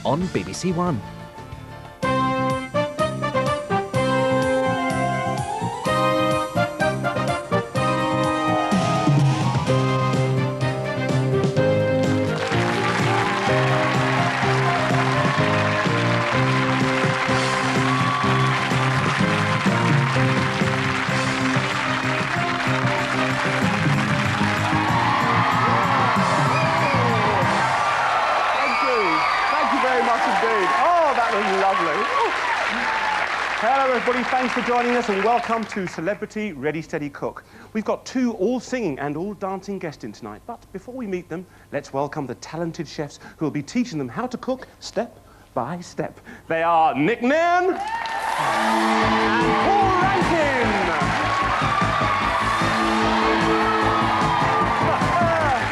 on BBC One. Hello everybody, thanks for joining us and welcome to Celebrity Ready Steady Cook. We've got two all singing and all dancing guests in tonight, but before we meet them, let's welcome the talented chefs who will be teaching them how to cook step by step. They are Nick Nairn and Paul Rankin.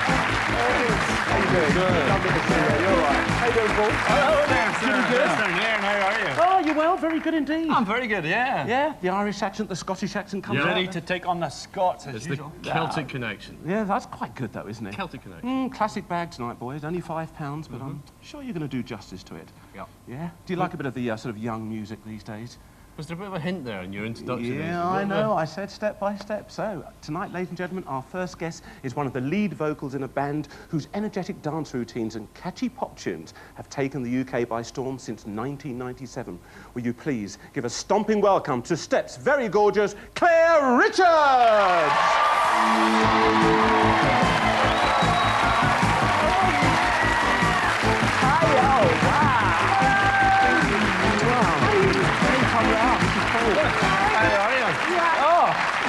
How you doing? Good. Lovely to see you. You're all right. How you doing, Paul? Hello there, sir. Pretty good. Mr. Nairn, how are you? Oh, you're well, very good indeed. I'm very good, yeah. Yeah, the Irish accent, the Scottish accent comes out. Ready to take on the Scots as It's usual. the Celtic connection. Yeah, that's quite good though, isn't it? Celtic connection. Classic bag tonight, boys. Only £5, but I'm sure you're going to do justice to it. Yeah. Yeah? Do you like a bit of the sort of young music these days? Was there a bit of a hint there in your introduction? Yeah, I know. I said step by step. So, tonight, ladies and gentlemen, our first guest is one of the lead vocals in a band whose energetic dance routines and catchy pop tunes have taken the UK by storm since 1997. Will you please give a stomping welcome to Step's very gorgeous Claire Richards!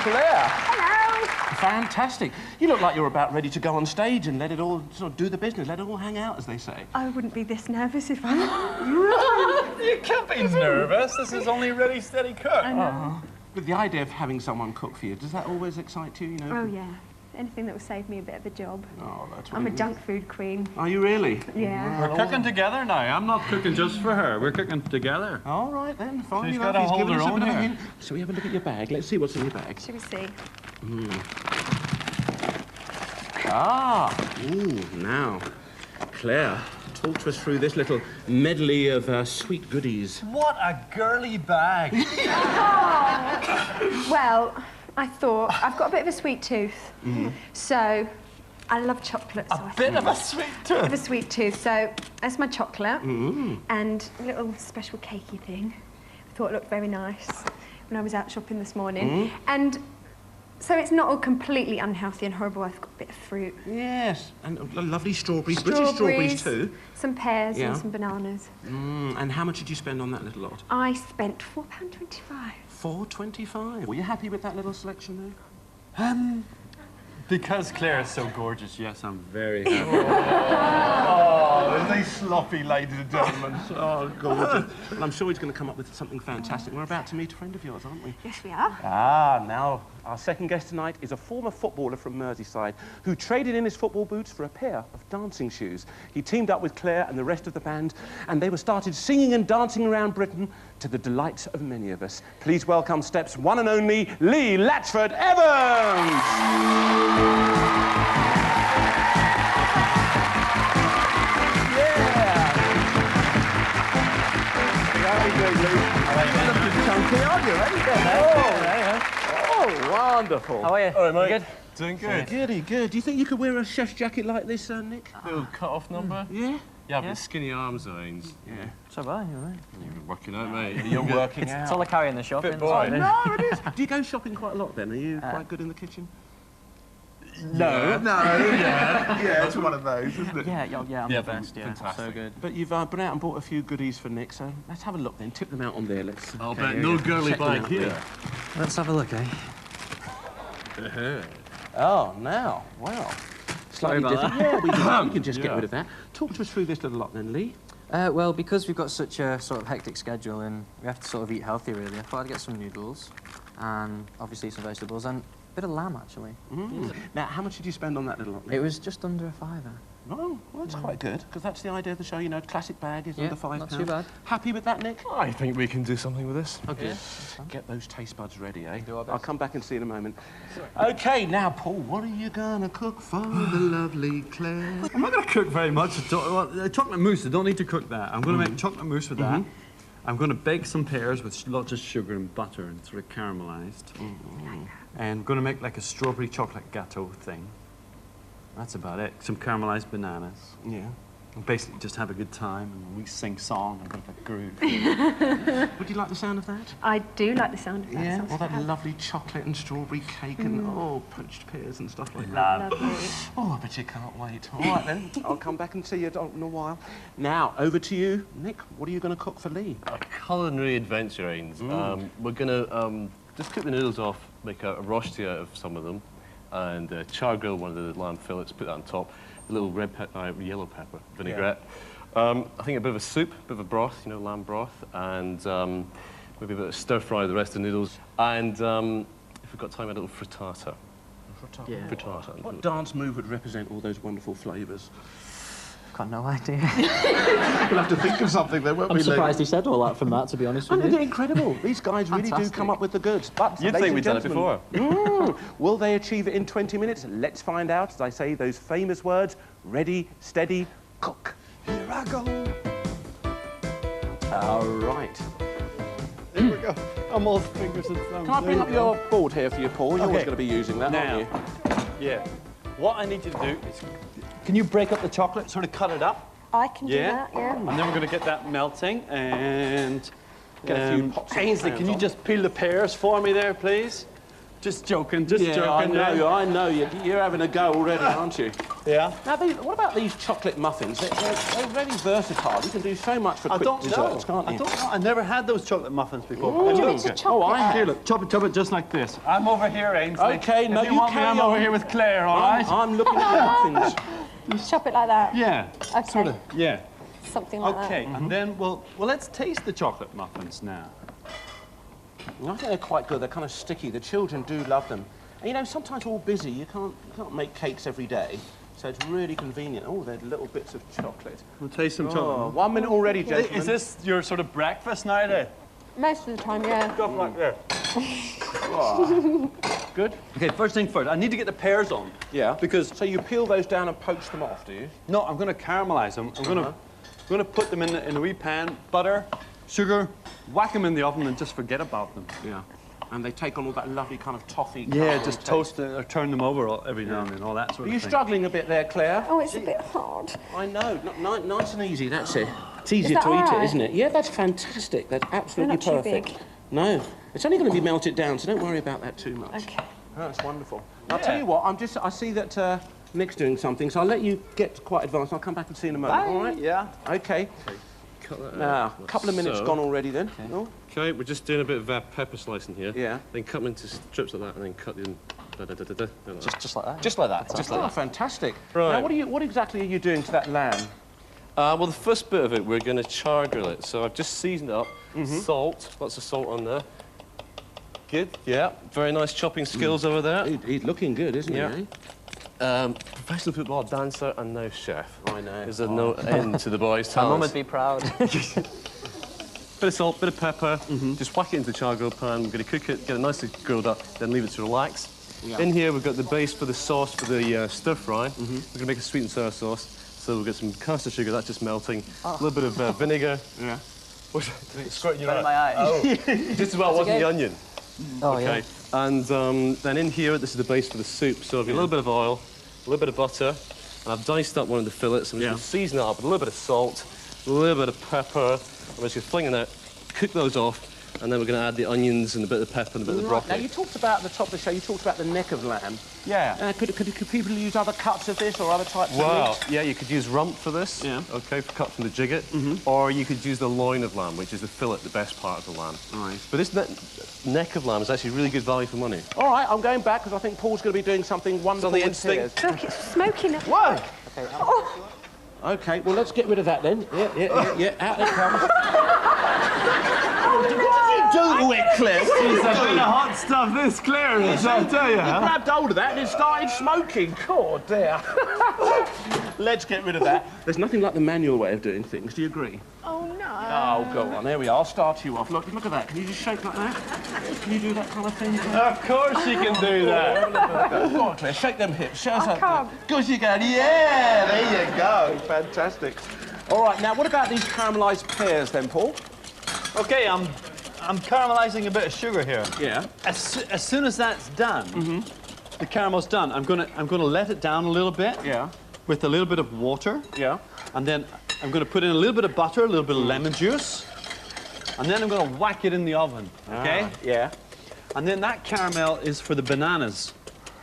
Claire. Hello. Fantastic. You look like you're about ready to go on stage and let it all sort of do the business, let it all hang out, as they say. I wouldn't be this nervous if I... You can't be nervous. This is only Ready Steady Cook. I know. But the idea of having someone cook for you, does that always excite you, you know? Oh, yeah. Anything that will save me a bit of a job. Oh, that's I'm a really junk food queen. Are you really? Yeah. We're cooking together now. I'm not cooking just for her. We're cooking together. All right, then. Fine. She's gotta hold her own here. Shall we have a look at your bag? Let's see what's in your bag. Shall we see? Ah, ooh, now, Claire, talk to us through this little medley of sweet goodies. What a girly bag. Well, I thought I've got a bit of a sweet tooth. So I love chocolate. So A bit of a sweet bit of tooth. a sweet tooth. So that's my chocolate and a little special cakey thing. I thought it looked very nice when I was out shopping this morning. And so it's not all completely unhealthy and horrible. I've got a bit of fruit. Yes, and lovely strawberries, British strawberries too. Some pears Yeah. and some bananas. And how much did you spend on that little lot? I spent £4.25. £4.25. Were you happy with that little selection there? Because Claire is so gorgeous, yes, I'm very happy. Oh, isn't he sloppy, ladies and gentlemen? Oh, gorgeous. Well, I'm sure he's going to come up with something fantastic. We're about to meet a friend of yours, aren't we? Yes, we are. Ah, now, our second guest tonight is a former footballer from Merseyside who traded in his football boots for a pair of dancing shoes. He teamed up with Claire and the rest of the band, and they were started singing and dancing around Britain to the delight of many of us. Please welcome Step's one and only Lee Latchford Evans! Oh, wonderful. How are you? All right, mate. Good? Doing good. Goody, good. Do you think you could wear a chef's jacket like this, Nick? Little cut-off number. Yeah? Yeah, but skinny arms, Zains. Yeah. So bad, you're right. You're working out, mate. You're working It's all I carry in the shop. Fit in, boy. so- No, it is. Do you go shopping quite a lot then? Are you quite good in the kitchen? No. Yeah, it's one of those, isn't it? Yeah, I'm Yeah, the best, yeah. fantastic. So good. But you've been out and bought a few goodies for Nick, so let's have a look then. Tip them out on there. Let's. I'll Okay, bet here no you go. girly Check them bag out here. there. Let's have a look, eh? Oh, now, wow. Slightly about different. Yeah, we can just get rid of that. Talk to us through this little lot then, Lee. Well, because we've got such a sort of hectic schedule and we have to sort of eat healthy, really, I thought I'd get some noodles and obviously some vegetables and a bit of lamb, actually. Now, how much did you spend on that little lot? It was just under a £5. Oh, well, that's quite good, because that's the idea of the show, you know, classic bag is under £5. not too bad. Happy with that, Nick? I think we can do something with this. Okay. Get those taste buds ready, eh? Do our best. I'll come back and see you in a moment. OK, now, Paul, what are you going to cook for the lovely Claire? I'm not going to cook very much. Chocolate mousse, I don't need to cook that. I'm going to make chocolate mousse with that. I'm going to bake some pears with lots of sugar and butter and sort of caramelised. And I'm going to make like a strawberry chocolate gâteau thing. That's about it. Some caramelised bananas. Yeah. And basically just have a good time and we sing song and a bit of a groove. Would you like the sound of that? I do like the sound of that. Yeah, Sounds all that fab. lovely chocolate and strawberry cake and, oh, poached pears and stuff like Love. that. Lovely. Oh, I bet you can't wait. All right, then. I'll come back and see you in a while. Now, over to you. Nick, what are you going to cook for Lee? A culinary adventure, Ains. We're going to just cook the noodles off, make a rosti out of some of them, and char grill one of the lamb fillets, put that on top, a little yellow pepper vinaigrette. I think a bit of a soup, a bit of a broth, you know, lamb broth, and maybe a bit of stir fry the rest of the noodles, and if we've got time, a little frittata. Yeah. Frittata. What dance move would represent all those wonderful flavours? Got no idea. We'll have to think of something then, won't we, I'm surprised he said all that from that, to be honest with Isn't you. it incredible? These guys really do Fantastic. come up with the goods. But, You'd ladies think and we'd done it gentlemen, before. Will they achieve it in 20 minutes? Let's find out. As I say those famous words, ready, steady, cook. Here I go. All right. Here we go. I'm all fingers and thumbs. Can I bring up your board here for you, Paul? You're always Okay. going to be using that, Now, aren't you? yeah. What I need you to do is, can you break up the chocolate, sort of cut it up? I can do that, yeah. And then we're going to get that melting and... Get a few pops of Ainsley, crayons can you on. just peel the pears for me there, please? Just joking, just Yeah, joking. I know. You're having a go already, aren't you? Yeah. Now, what about these chocolate muffins? They're very versatile. You can do so much for I quick don't desserts, know. can't you? I don't know. I never had those chocolate muffins before. Ooh. Look, It's a okay. chocolate. Here, look, chop it just like this. I'm over here, Ainsley. Okay, no, if you want me, carry I'm on. over here with Claire, all right? I'm looking at the muffins. Chop it like that. Yeah. Okay. Sort of, yeah. Something like Okay, Mm-hmm. and then well, let's taste the chocolate muffins now. I think they're quite good. They're kind of sticky. The children do love them. And, you know, sometimes we're all busy. You can't make cakes every day, so it's really convenient. Oh, they're little bits of chocolate. We'll taste some Oh, chocolate. 1 minute already, gentlemen. Is this your sort of breakfast now, then? that. Most of the time, yeah. Stuff like that. Good? Okay, first thing first, I need to get the pears on. Yeah. Because So you peel those down and poach them off, do you? no, I'm going to caramelize them. I'm going to put them in a wee pan, butter, sugar, whack them in the oven, and just forget about them. Yeah. And they take on all that lovely kind of toffee. Yeah, caramel just taste. toast it or turn them over every now and then, all that sort Are of you thing. struggling a bit there, Claire? Oh, it's a bit hard. I know. Nice and easy, that's it. It's easier that to eat all it, right? isn't it? Yeah, that's fantastic. That's absolutely not too perfect. big. No. It's only going to be melted down, so don't worry about that too much. Okay. That's wonderful. I'll tell you what, I see that Nick's doing something, so I'll let you get quite advanced. I'll come back and see you in a moment, all right? Yeah. Okay. Cut that Now, out. a couple of minutes So- gone already then. Oh, Okay, we're just doing a bit of pepper slicing here. Yeah. Then cut them into strips like that, and then cut them. Like that. Just like that. just like that. Just like that. Fantastic. Right. Now, what exactly are you doing to that lamb? Well, the first bit of it, we're going to char grill it. So I've just seasoned it up. Mm-hmm. Salt, lots of salt on there. Good, yeah. Very nice chopping skills over there. He's looking good, isn't Yeah. he? Professional football dancer and now chef. I know. There's no end to the boys' My mum talents. would be proud. Bit of salt, bit of pepper. Just whack it into the char grill pan. We're going to cook it, get it nicely grilled up, then leave it to relax. Yeah. In here, we've got the base for the sauce for the stir fry. We're going to make a sweet and sour sauce. So we've got some caster sugar, that's just melting. A little bit of vinegar. Yeah. What's squirting your Burn eye? my eye. Just as well wasn't okay. the onion. Oh, Okay. And then in here, this is the base for the soup. So I've got a little bit of oil, a little bit of butter, and I've diced up one of the fillets. I'm just Yeah. going to season it up with a little bit of salt, a little bit of pepper. I'm just going to fling it out, cook those off, and then we're going to add the onions and a bit of pepper and a bit of Now, broccoli. you talked about, at the top of the show, you talked about the neck of lamb. Yeah. Could people use other cuts of this or other types of Well, meat? yeah, you could use rump for this, Yeah. okay, for cut from the jigget, or you could use the loin of lamb, which is the fillet, the best part of the lamb. Right. But this neck of lamb is actually really good value for money. All right, I'm going back because I think Paul's going to be doing something wonderful the with instinct. pears. Look, it's smoking. Whoa! OK, well, let's get rid of that then. Yeah, out it comes. do to it, Claire? What It's a bit of hot stuff, this, Claire, is, I'll tell you. You grabbed hold of that and it started smoking. God, dear. Let's get rid of that. There's nothing like the manual way of doing things. Do you agree? Oh, no. Oh, go on. There we are. I'll start you off. Look at that. Can you just shake like that? Can you do that kind of thing? Of course you can do that. Go on, Claire. Shake them hips. Show us I that. can't. Of course you can. Yeah, there you go. Fantastic. All right, now what about these caramelised pears then, Paul? OK, I'm caramelising a bit of sugar here. Yeah. As soon as that's done, the caramel's done, I'm gonna let it down a little bit. Yeah. With a little bit of water. Yeah. And then I'm going to put in a little bit of butter, a little bit of lemon juice, and then I'm going to whack it in the oven, OK? Yeah. And then that caramel is for the bananas,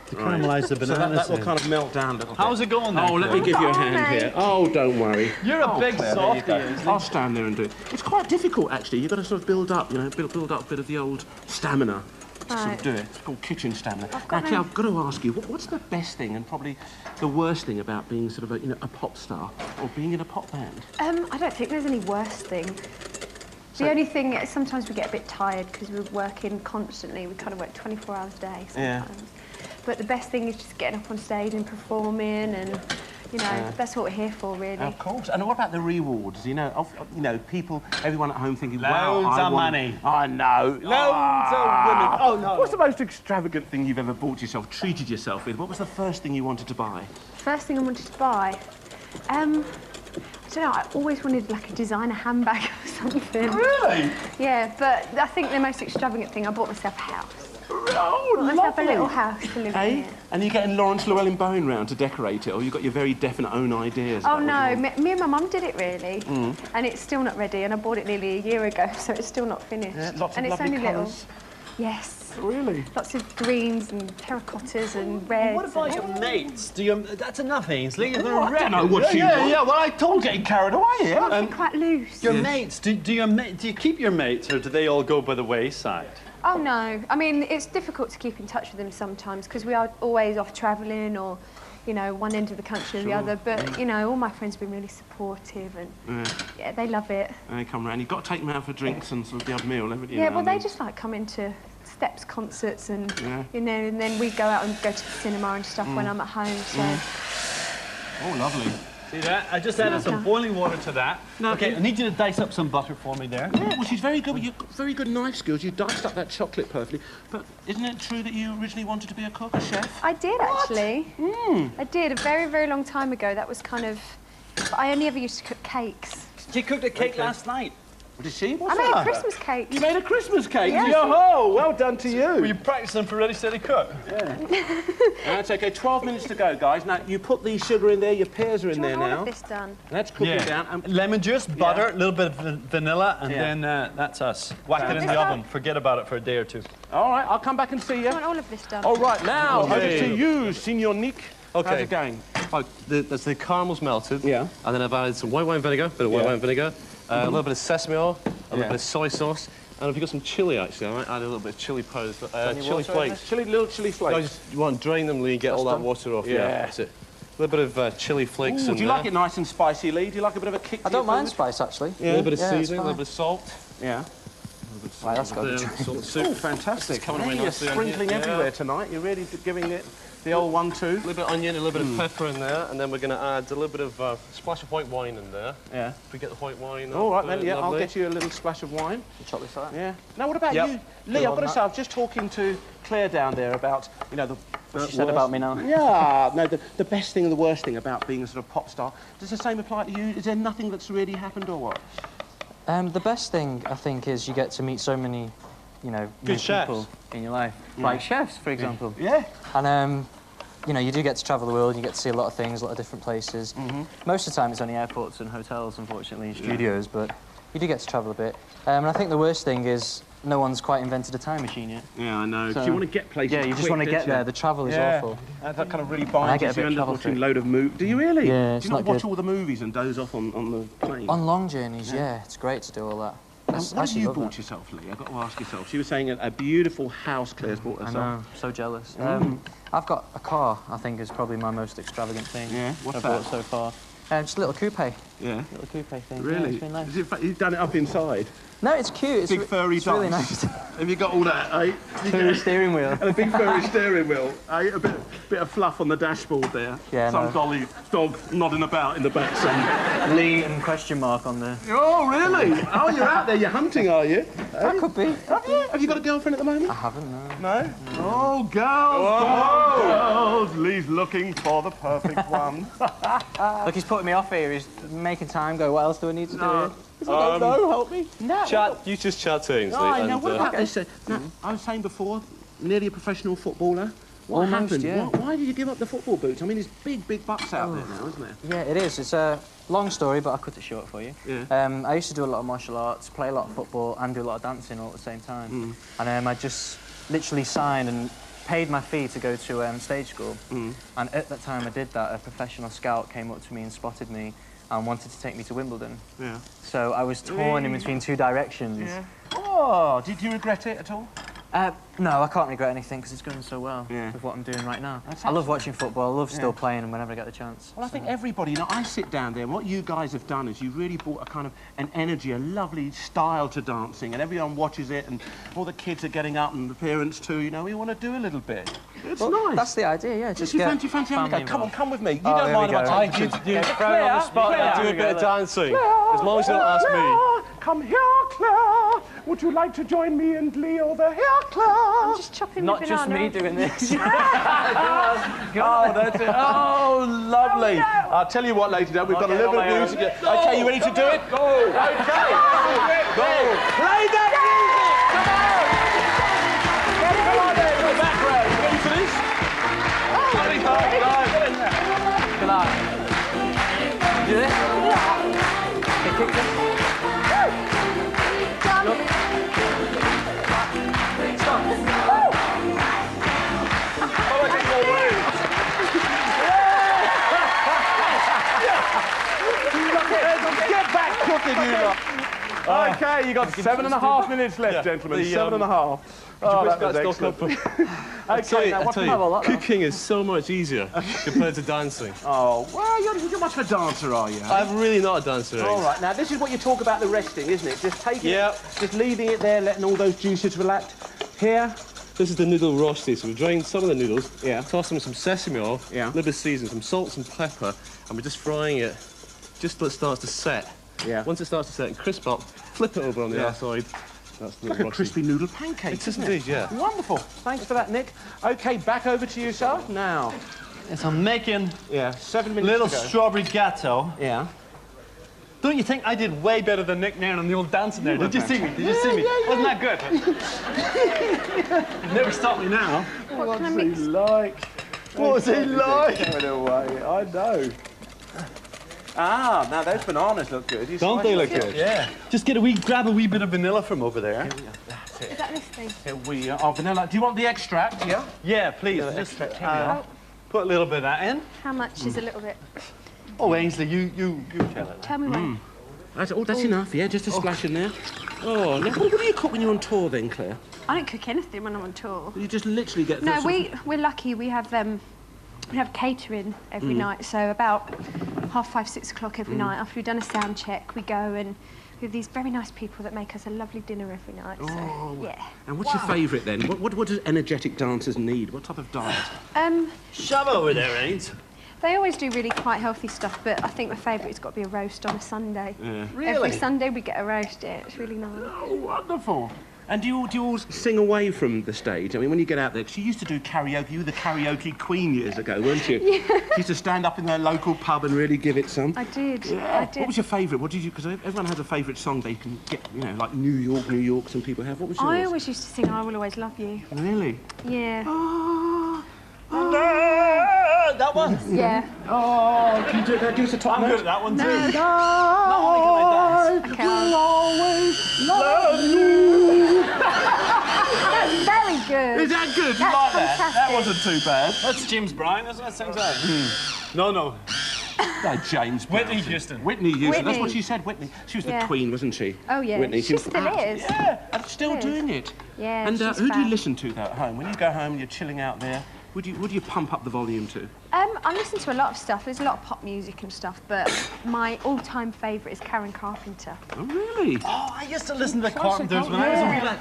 to caramelise the So bananas. that will kind of melt down a little bit. How's it going there? Oh, let me give you a hand mate. here. Oh, don't worry. You're a big Claire, there you softie, go. isn't I'll stand there and do it. It's quite difficult, actually. You've got to sort of build up, you know, build up a bit of the old stamina to sort of Right. do it. It's called kitchen stamina. got Now, no- Claire, I've got to ask you, what's the best thing and probably the worst thing about being sort of a, you know, a pop star or being in a pop band? I don't think there's any worst thing. The only thing is sometimes we get a bit tired because we're working constantly. We kind of work 24 hours a day sometimes. But the best thing is just getting up on stage and performing, and you know that's what we're here for, really. Of course. And what about the rewards? You know, people, everyone at home thinking, wow, Loads I of want... money. I know. Loads of women. Oh, no. What's the most extravagant thing you've ever bought yourself, treated yourself with? What was the first thing you wanted to buy? First thing I wanted to buy, I don't know. I always wanted like a designer handbag or something. Really? Yeah, but I think the most extravagant thing, I bought myself a house. Oh, Bought myself a little house to live Hey, in. and you're getting Lawrence Llewellyn-Bowen round to decorate it, or you've got your very definite own ideas? Oh about what no, you me and my mum did it really, and it's still not ready. And I bought it nearly a year ago, so it's still not finished. want? Lots of and it's lovely only colours. Yes, Really? lots of greens and terracottas and reds. What about your mates? That's enough, Ainsley. You're Oh, I don't know what you want. Well, I told you. Getting carried away here. They're quite loose. Your mates, do you keep your mates, or do they all go by the wayside? Oh no, I mean it's difficult to keep in touch with them sometimes because we are always off travelling or, you know, one end of the country or the other. But you know, all my friends have been really supportive and yeah, they love it. And they come round. You've got to take them out for drinks and sort of the odd meal, haven't you? Yeah, now well and they then? just like coming to Steps concerts and Yeah. you know, and then we go out and go to the cinema and stuff when I'm at home. So Oh, lovely. See that? I just added some boiling water to that. No, Okay, you- I need you to dice up some butter for me there. Yeah, well, she's very good. You've got very good knife skills. You diced up that chocolate perfectly. But isn't it true that you originally wanted to be a cook, a chef? I did actually. I did a very, very long time ago. That was kind of. But I only ever used to cook cakes. She cooked a cake last night. Did she? I What's made a that? Christmas cake. You made a Christmas cake? Yes. Yo-ho! Well done to Were you. you practicing for Ready, Steady, Cook? That's okay. 12 minutes to go, guys. Now, you put the sugar in there. Your pears are in Do you there want all now. of this done? Let's cook it down. And Lemon juice, butter, a little bit of vanilla, and Yeah. then that's us. Whack it in This the done? oven. Forget about it for a day or two. all right, I'll come back and see you. I want all of this done. All right, now, Okay. over to you, Signor Nick. How's Okay. it going? Oh, there's the caramel's melted. Yeah. And then I've added some white wine vinegar, bit of white wine vinegar, a little bit of sesame oil, a little bit of soy sauce, and if you've got some chili, actually, I might add a little bit of chili powder, chili flakes. Little chili flakes. You want to drain them, Lee, get all that done. water off. Yeah. That's it. A little bit of chili flakes Ooh, in do you there. like it nice and spicy, Lee? Do you like a bit of a kick? I don't mind spice, actually. A little bit of Yeah, it's seasoning, a little fine. bit of salt. Yeah. Right, that's got to be Salt and Oh, soup. fantastic. coming Yeah, away you're nicely on sprinkling here. everywhere tonight. You're really giving it the old 1-2. A little bit of onion, a little bit of pepper in there, and then we're going to add a little bit of splash of white wine in there. Yeah. If we get the white wine. All right, up, then, yeah, I'll lovely. get you a little splash of wine. chocolate like that. Yeah. Now, what about Yep. you? Lee, I've got to say, I was just talking to Claire down there about, you know, the What she said about me now. Yeah, no, the best thing and the worst thing about being a sort of pop star. Does the same apply to you? Is there nothing that's really happened or what? The best thing, I think, is you get to meet so many, you know, new Good chefs. people in your life. Like chefs, for example. Yeah. And, you know, you do get to travel the world, you get to see a lot of things, a lot of different places. Most of the time it's only airports and hotels, unfortunately, and studios, but you do get to travel a bit. And I think the worst thing is no one's quite invented a time machine yet. Yeah, I know. 'Cause So- you want to get places Yeah, you just quick, want to don't get you? there. The travel is awful. That kind of really I binds get a you. bit You end up travel watching a sick. load of movies. Do you really? Yeah, it's Do you not not watch good. all the movies and doze off on the plane? On long journeys, yeah, it's great to do all that. Now, I what have actually you love bought that. yourself, Lee? I've got to ask yourself. She was saying a beautiful house Claire's bought I herself. know, so jealous. I've got a car, I think, is probably my most extravagant thing Yeah, what's I've that? bought so far. Just a little coupe. Yeah. Little coupe thing. Yeah, Really? it's been nice. You've done it up inside. No, it's cute. It's Big furry it's really dogs. nice. Have you got all that, eh? Furry steering wheel. And a big furry steering wheel, eh? A bit of fluff on the dashboard there. Yeah, Some no. dolly dog nodding about in the back seat. Lean and question mark on the... Oh, really? Oh, you're out there, you're hunting, are you? That could be. Have you got a girlfriend at the moment? I haven't, no. No? Oh, girls, Lee's looking for the perfect one. Look, he's putting me off here. He's making time go. What else do I need to do here? I don't know, help me. You just chat, Ainsley. Oh, now, what about Okay. this? Now, I was saying before, nearly a professional footballer. What Almost, happened? yeah. Why did you give up the football boots? I mean, there's big butts out there now, isn't there? Yeah, it is. It's a long story, but I'll cut it short for you. Yeah. I used to do a lot of martial arts, play a lot of football, and do a lot of dancing all at the same time. And I just literally signed and paid my fee to go to stage school. And at that time I did that, a professional scout came up to me and spotted me and wanted to take me to Wimbledon. Yeah. So I was torn in between two directions. Yeah. Oh, did you regret it at all? No, I can't regret anything because it's going so well Yeah. with what I'm doing right now. That's I love watching football, I love still Yeah. playing and whenever I get the chance. Well, I think everybody, you know, I sit down there and what you guys have done is you've really brought a kind of an energy, a lovely style to dancing and everyone watches it and all the kids are getting up and the parents too, you know, we want to do a little bit. It's nice. That's the idea, yeah. Just you get fancy having a family go? Come on, involved. come with me. You Oh, don't here mind we if go. I take you. You thrown on the spot I now. do a bit of dancing. As long as you don't ask me. Claire, come here, Claire. Would you like to join me and Lee over here, Claire? I'm just chopping Not the just banana. me doing this. Oh, that's it. Oh, lovely. I'll tell you what, ladies and gentlemen, we've got a little bit of music. Okay, you ready to do it? Go. Okay. Go. Play that music. Come on. Come on there in the background. You ready for this? Bloody hard live. Good luck. Do this? Okay, kick this. Get back cooking, you lot. Okay, you got 7.5 minutes left, gentlemen. 7.5. Oh, that was excellent. Okay, now what you, cooking is so much easier compared to dancing. Oh, well, you're much of a dancer, are you? I'm really not a dancer. All right, now this is what you talk about the resting, isn't it? Just taking it, just leaving it there, letting all those juices relax. Here. This is the noodle rosti, so we're drying some of the noodles, Yeah. toss them with some sesame oil, Yeah. a little bit of seasoning, some salt, some pepper, and we're just frying it just till it starts to set. Yeah. Once it starts to set and crisp up, flip it over on the Yeah. other side. That's the Like a crispy noodle pancake, It is isn't indeed, yeah. Wonderful. Thanks for that, Nick. Okay, back over to you, sir. Now. Yes, I'm making Yeah, 7 minutes little to go. strawberry gatto. Yeah. Don't you think I did way better than Nick Nairn on the old dancing there? Did you see me? Did you see me? Wasn't that good? Never stop me now. What can I mix? like? What's he like? Carried away. I know. Ah, now those bananas look good. You Don't they slice look them. good? Yeah. Just grab a wee bit of vanilla from over there. Is that this thing? Here we are. Oh, vanilla. Do you want the extract? Yeah. Yeah, please. Just put a little bit of that in. How much is a little bit? Oh, Ainsley, you tell it. Tell me when. That's enough. Yeah, just a splash in there. Oh, now what do you cook when you're on tour then, Claire? I don't cook anything when I'm on tour. You just literally get. No, we're lucky. We have catering every night. So about 5:30, 6 o'clock every night. After we've done a sound check, we go and we have these very nice people that make us a lovely dinner every night. So yeah. And what's your favourite then? What do energetic dancers need? What type of diet? Shove over there, Ains. They always do really quite healthy stuff, but I think my favourite has got to be a roast on a Sunday. Yeah. Every Sunday we get a roast. Yeah, it's really nice. Oh, wonderful. And do you all sing away from the stage? I mean, when you get out there, 'cause you used to do karaoke. You were the karaoke queen years ago, weren't you? Yeah. You used to stand up in their local pub and really give it some. I did. Yeah. I did. What was your favourite? What did you? Because everyone has a favourite song they can get. You know, like New York. Some people have. What was yours? I always used to sing "I Will Always Love You." Really? Yeah. That one. Yeah. Oh, can you do that? Do us a top I'm note. good at that one too. No. Not only can I dance. Okay. will always love you. That's very good. Is that good? You That's like that? That fantastic. wasn't too bad. That's James Brown, isn't it? Sings that. No. No, James. Whitney Brown. Houston. Whitney Houston. That's Whitney. what she said. Whitney. She was the Yeah. queen, wasn't she? Oh, yeah. Whitney. She was still is. Yeah, and still She is. doing it. Yeah, And she's who do you fab. listen to though at home? When you go home and you're chilling out there, would you pump up the volume to? I listen to a lot of stuff. There's a lot of pop music and stuff, but my all-time favourite is Karen Carpenter. Oh, really? Oh, I used to listen to the Carpenters when I was a wee lad.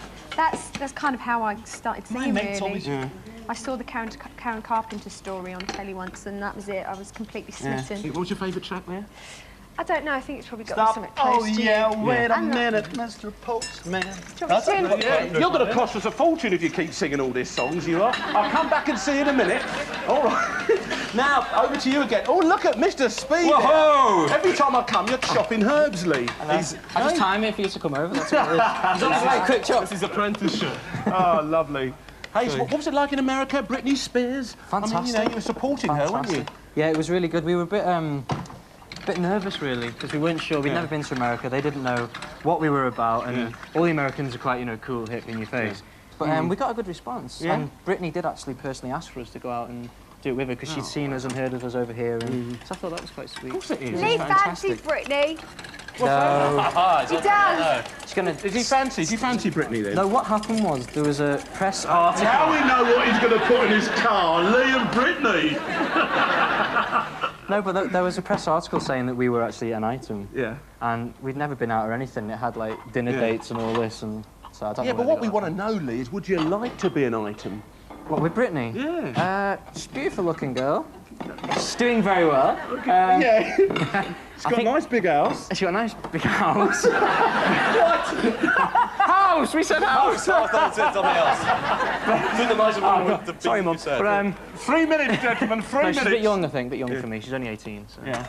That's kind of how I started singing, My mates really. always... Yeah. I saw the Karen Carpenter story on telly once, and that was it. I was completely smitten. What was your favourite track there? I don't know. I think it's probably got something close Oh, to yeah, you. wait a I'm not- minute, Mr. Postman. That's it. You're going to cost us a fortune if you keep singing all these songs, you are. I'll come back and see you in a minute. All right. Now, over to you again. Oh, look at Mr. Speed. Whoa! Every time I come, you're chopping herbs, Lee. I just time it for you to come over. That's what it is. It's a very quick chop. This is apprenticeship. Oh, lovely. Hey, so what was it like in America? Britney Spears? Fantastic. I mean, you know, you were supporting her, weren't you? Yeah, it was really good. We were a bit nervous, really, because we weren't sure. We'd never been to America. They didn't know what we were about, and all the Americans are quite, you know, cool, hip, in your face. But we got a good response. Yeah. And Britney did actually personally ask for us to go out and do it with her, because she'd seen us and heard of us over here, and so I thought that was quite sweet. Of course it is. Lee It's fancies fantastic. Britney. No, He does. she's gonna... Do you fancy Britney then? No, what happened was there was a press article. Now we know what he's going to put in his car, Lee and Britney. No, but there was a press article saying that we were actually an item. Yeah. And we'd never been out or anything. It had, like, dinner dates and all this, and so I don't know. Yeah, but where what they we got want to know, Lee, is would you like to be an item? that. What, with Britney? Yeah. She's a beautiful-looking girl. She's doing very well. Yeah. She's got a nice big house. She got a nice big house. What? House! We said house! I thought it said something else. Do the nice one with the big Sorry, you Mum. said. But, 3 minutes, gentlemen, 3 no, minutes. she's a bit young, I think. A bit young for me. She's only 18, so... Yeah.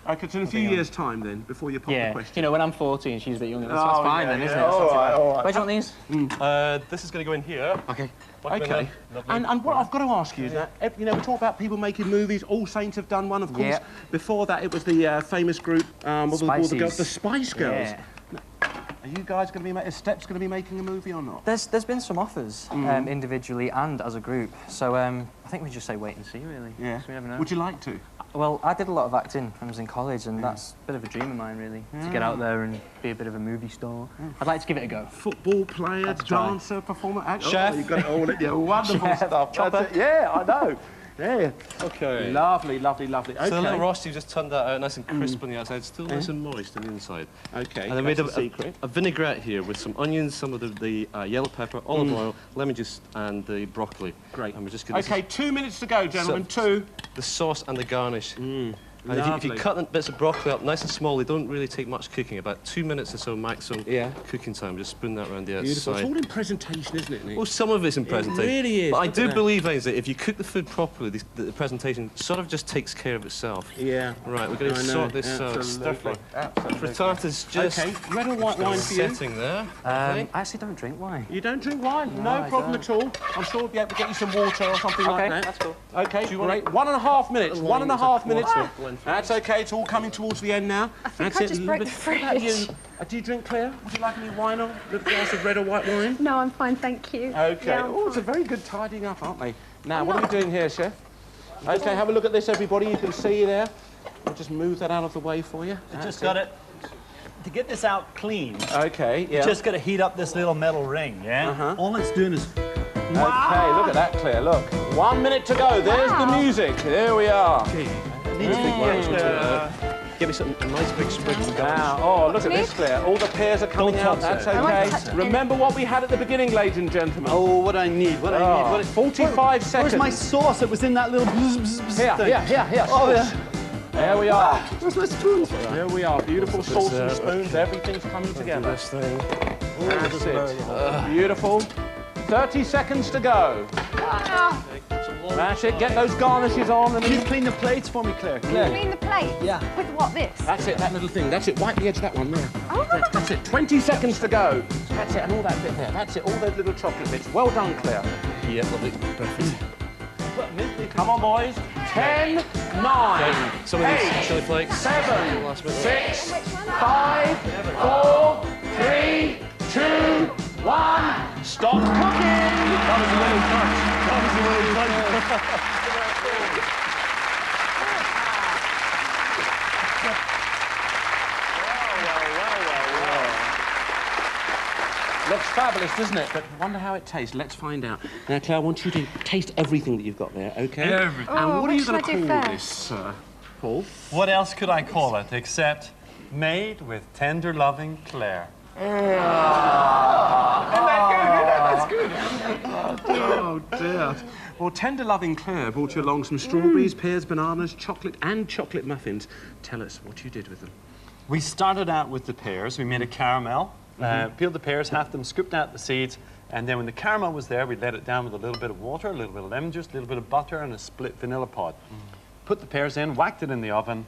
Okay, so in a few years' time, then, before you pop the Yeah, question. you know, when I'm 14, she's a bit younger. That's Oh, fine yeah, then, isn't yeah. it? That's All not too right, bad. all right. Where do you want these? This is going to go in here. Okay. Okay. And what I've got to ask you is that, you know, we talk about people making movies. All Saints have done one, of course. Yeah. Before that, it was the famous group, what were the girls? Spices. The Spice Girls. Yeah. Are you guys going to be is Steps going to be making a movie or not? There's been some offers, individually and as a group. So I think we just say wait and see, really. Yeah. 'Cause we never know. Would you like to? Well, I did a lot of acting when I was in college, and that's a bit of a dream of mine, really, to get out there and be a bit of a movie star. I'd like to give it a go. Football player, try. dancer, performer, actor. Chef. Oh, you got it all. Yeah, wonderful Chef, stuff. chopper. That's it. Yeah, I know. Yeah. Okay. Lovely, lovely, lovely. Okay. So the little roast, you just turned that out nice and crisp on the outside, still nice and moist on the inside. Okay. And I made that's the secret. a vinaigrette here with some onions, some of the yellow pepper, olive oil, lemon juice, and the broccoli. Great. And we're just going Okay, 2 minutes to go, gentlemen. Two. the sauce and the garnish. And if you Lovely. cut the bits of broccoli up nice and small, they don't really take much cooking. About 2 minutes or so maximum cooking time. Just spoon that around the Beautiful. outside. It's all in presentation, isn't it, Nick? Well, some of it's in presentation. really is. But I Look at do that. believe, Ainsley, that if you cook the food properly, the presentation sort of just takes care of itself. Yeah. Right, we're going to I know. sort this stir fry. Frittata's just Okay, red or white wine for you? setting there. I actually don't drink wine. You don't drink wine? No I problem don't. at all. I'm sure we'll be able to get you some water or something like Okay, that. that's cool. Okay, great. 1.5 minutes. One 1.5 minutes. blend. That's okay. It's all coming towards the end now. I think That's I it. just a little broke bit- the What about you? fridge. Do you drink, Claire? Would you like any wine or a little glass of red or white wine? No, I'm fine, thank you. Okay. Yeah, I'm Oh, it's a fine. very good tidying up, aren't they? Now, what are we doing here, Chef? Okay, have a look at this, everybody. You can see there. I'll just move that out of the way for you. You just got it. To get this out clean, Okay, yeah. you just got to heat up this little metal ring, yeah? All it's doing is... Okay, look at that, Claire, look. 1 minute to go. There's the Wow. music. There we are. Give me some a nice big sprig of garnish. Now, oh, look at this, Claire. All the pears are coming Don't out. touch That's it. I won't okay. touch it. Remember what we had at the beginning, ladies and gentlemen. Oh, what I need, what I need. What 45 seconds. Where's my sauce? It was in that little bzz, bzz, bzz Here, thing. here. Oh, sauce. yeah. There we are. Where's my spoons? There we are. Beautiful sauce and there. spoons. Everything's coming together. This thing. That's it. Beautiful. 30 seconds to go. That's it. Get those garnishes on. And Can you clean the plates for me, Claire? Claire. Clean the plate? Yeah. With what, this? That's it, that little thing. That's it. Wipe the edge of that one there. Oh. That's it. 20 seconds to go. That's it. And all that bit there. That's it. All those little chocolate bits. Well done, Claire. Yeah, lovely. Perfect. Come on, boys. 10, 9, Some of these chili flakes. 7, Last bit. 6, 5, 4, 3, 2, 1. Stop cooking. That was a little touch. That was a little touch. Looks fabulous, doesn't it? But I wonder how it tastes. Let's find out. Now, Claire, I want you to taste everything that you've got there, OK? Everything. And what are you which going to shall I do call first? this, Paul? What else could I call it except made with tender loving Claire? Oh, dear. Well, tender loving Claire brought you along some strawberries, pears, bananas, chocolate and chocolate muffins. Tell us what you did with them. We started out with the pears. We made a caramel. Peeled the pears, halved them, scooped out the seeds, and then when the caramel was there, we let it down with a little bit of water, a little bit of lemon juice, a little bit of butter, and a split vanilla pod. Put the pears in, whacked it in the oven,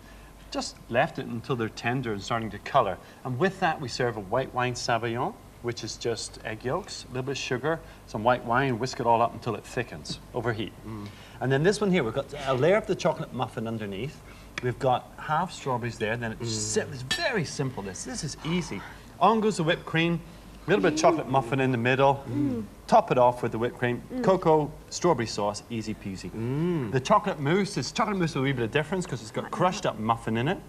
just left it until they're tender and starting to colour. And with that, we serve a white wine Sauvignon, which is just egg yolks, a little bit of sugar, some white wine, whisk it all up until it thickens over heat. And then this one here, we've got a layer of the chocolate muffin underneath. We've got half strawberries there, then it's very simple, this is easy. On goes the whipped cream, a little bit of chocolate muffin in the middle, top it off with the whipped cream, cocoa, strawberry sauce, easy peasy. The chocolate mousse is chocolate mousse with a wee bit of difference because it's got crushed up muffin in it.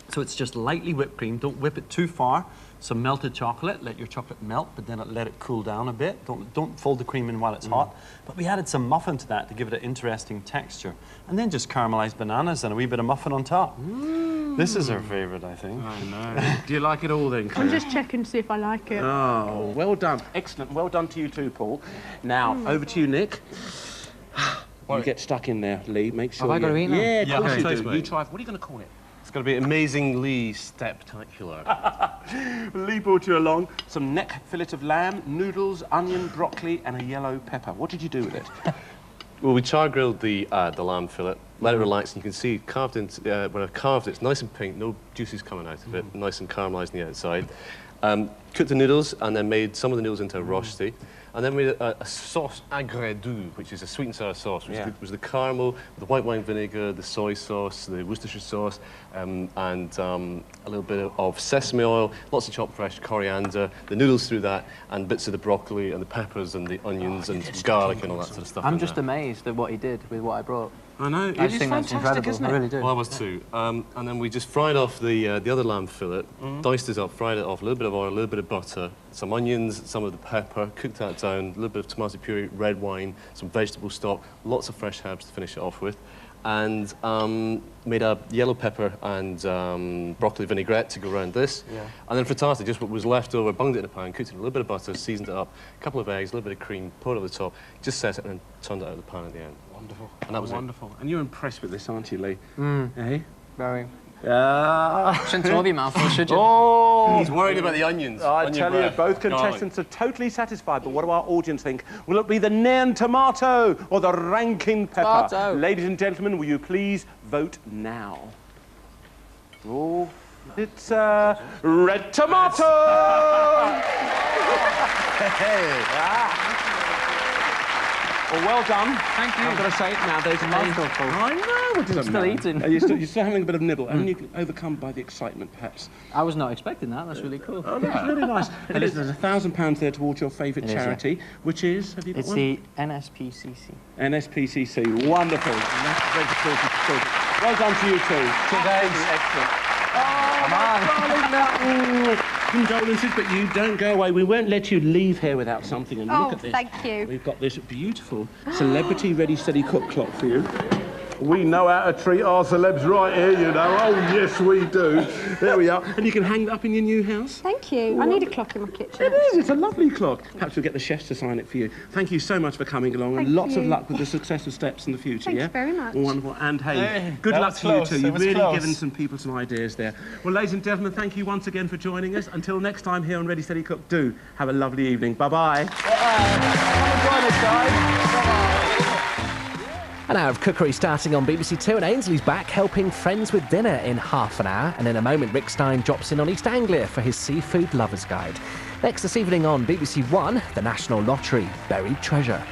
So it's just lightly whipped cream, don't whip it too far. Some melted chocolate, let your chocolate melt, but then let it cool down a bit. Don't fold the cream in while it's hot. But we added some muffin to that to give it an interesting texture. And then just caramelized bananas and a wee bit of muffin on top. This is our favourite, I think. I know. Do you like it all then, Claire? I'm just checking to see if I like it. Oh, well done. Excellent. Well done to you too, Paul. Now, over to you, Nick. You get stuck in there, Lee. Make sure Have I got to eat now? Yeah, of course okay. you do. You try. What are you going to call it? It's going to be amazingly steptacular. Lee brought you along some neck fillet of lamb, noodles, onion, broccoli, and a yellow pepper. What did you do with it? Well, we char grilled the lamb fillet, let it relax, and you can see carved into, when I carved it, it's nice and pink, no juices coming out of it, nice and caramelised on the outside. Cooked the noodles and then made some of the noodles into a rosti. And then made a sauce agre doux, which is a sweet and sour sauce, which was the caramel, the white wine vinegar, the soy sauce, the Worcestershire sauce, and a little bit of sesame oil, lots of chopped fresh coriander, the noodles through that, and bits of the broccoli and the peppers and the onions and garlic and all that sort of stuff. I'm just amazed at what he did with what I brought. I know. I just think that's incredible. I really do. Well, I was too. And then we just fried off the other lamb fillet, diced it up, fried it off, a little bit of oil, a little bit of butter, some onions, some of the pepper, cooked that down, a little bit of tomato puree, red wine, some vegetable stock, lots of fresh herbs to finish it off with, and made a yellow pepper and broccoli vinaigrette to go around this. And then frittata, just what was left over, bunged it in a pan, cooked it in a little bit of butter, seasoned it up, a couple of eggs, a little bit of cream, poured it over the top, just set it and then turned it out of the pan at the end. Wonderful. And that was wonderful. And you're impressed with this, aren't you, Lee? Eh? Very. Shouldn't have your mouth, should you? Oh! He's worried about the onions. I tell you, both contestants are totally satisfied, but what do our audience think? Will it be the Nairn tomato or the Rankin pepper? Tomato. Ladies and gentlemen, will you please vote now? Oh, it's red tomato! Well, well done. Thank you. I've got to say it now. There's mouthful full. I know. It doesn't Still matter. eating. You're still having a bit of nibble. And you overcome by the excitement, perhaps. I was not expecting that. That's really cool. Oh, that's really nice. And listen, there's £1,000 there towards your favourite It is, charity, which is, have you got It's one? the NSPCC. NSPCC. Wonderful. And that's very supportive. Well done to you two. Excellent. Oh, darling, condolences, but you don't go away. We won't let you leave here without something. And look at this. Thank you. We've got this beautiful celebrity ready steady cook clock for you. We know how to treat our celebs right here, you know. Oh, yes, we do. There we are. And you can hang that up in your new house. Thank you. I need a clock in my kitchen. It is. It's a lovely clock. Perhaps we'll get the chefs to sign it for you. Thank you so much for coming along, and Thank lots of you. luck with the successive steps in the future, Thank yeah? you very much. Wonderful. And, hey, good that luck was to you close. two. It You've was really close. given some people some ideas there. Well, ladies and gentlemen, thank you once again for joining us. Until next time here on Ready, Steady, Cook, do have a lovely evening. Bye-bye. An hour of cookery starting on BBC Two, and Ainsley's back helping friends with dinner in half an hour. And in a moment, Rick Stein drops in on East Anglia for his Seafood Lover's Guide. Next this evening on BBC One, the National Lottery, Buried Treasure.